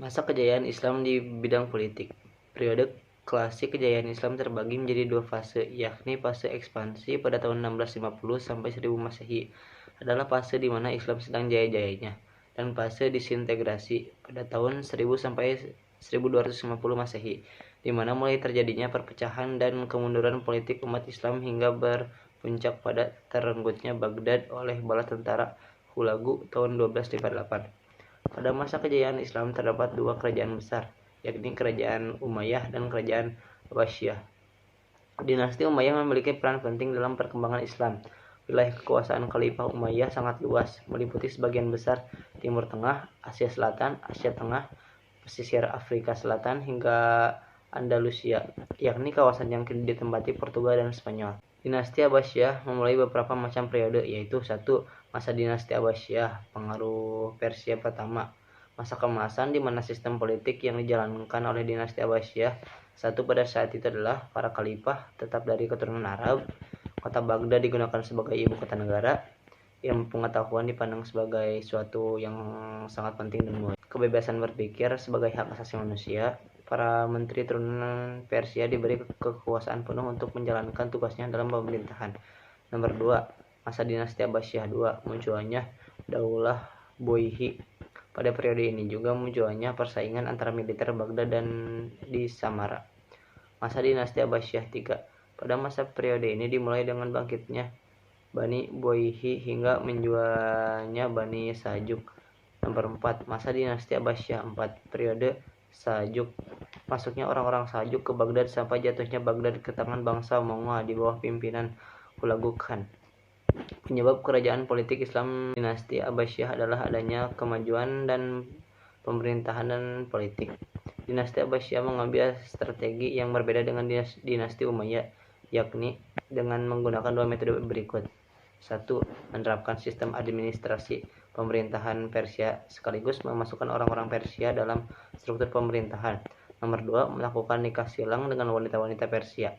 Masa kejayaan Islam di bidang politik. Periode klasik kejayaan Islam terbagi menjadi dua fase, yakni fase ekspansi pada tahun 650 sampai 1000 Masehi adalah fase di mana Islam sedang jaya-jayanya, dan fase disintegrasi pada tahun 1000 sampai 1250 Masehi, di mana mulai terjadinya perpecahan dan kemunduran politik umat Islam hingga berpuncak pada terenggutnya Baghdad oleh bala tentara Hulagu tahun 1258. Pada masa kejayaan Islam terdapat dua kerajaan besar, yakni Kerajaan Umayyah dan Kerajaan Abbasiyah. Dinasti Umayyah memiliki peran penting dalam perkembangan Islam. Wilayah kekuasaan Khalifah Umayyah sangat luas, meliputi sebagian besar Timur Tengah, Asia Selatan, Asia Tengah, pesisir Afrika Selatan hingga Andalusia, yakni kawasan yang kini ditempati Portugal dan Spanyol. Dinasti Abbasiyah memulai beberapa macam periode, yaitu 1. Masa dinasti Abbasiyah, pengaruh Persia pertama. Masa keemasan di mana sistem politik yang dijalankan oleh dinasti Abbasiyah pada saat itu adalah para khalifah tetap dari keturunan Arab. Kota Baghdad digunakan sebagai ibu kota negara. Ilmu pengetahuan dipandang sebagai suatu yang sangat penting dan mulia. Kebebasan berpikir sebagai hak asasi manusia. Para menteri turunan Persia diberi kekuasaan penuh untuk menjalankan tugasnya dalam pemerintahan. Nomor 2. Masa dinasti Abbasiyah 2. Munculnya Daulah Boyhi. Pada periode ini juga munculnya persaingan antara militer Baghdad dan di Samara. Masa dinasti Abbasiyah 3. Pada masa periode ini dimulai dengan bangkitnya Bani Boyhi hingga menjualnya Bani Sajuk. Nomor 4. Masa dinasti Abbasiyah 4. Periode Sajuk. Masuknya orang-orang Sajuk ke Baghdad sampai jatuhnya Baghdad ke tangan bangsa Mongol di bawah pimpinan Hulagu Khan. Penyebab kerajaan politik Islam dinasti Abbasiyah adalah adanya kemajuan dan pemerintahan dan politik. Dinasti Abbasiyah mengambil strategi yang berbeda dengan dinasti Umayyah, yakni dengan menggunakan dua metode berikut. 1. Menerapkan sistem administrasi pemerintahan Persia sekaligus memasukkan orang-orang Persia dalam struktur pemerintahan. Nomor 2. Melakukan nikah silang dengan wanita-wanita Persia.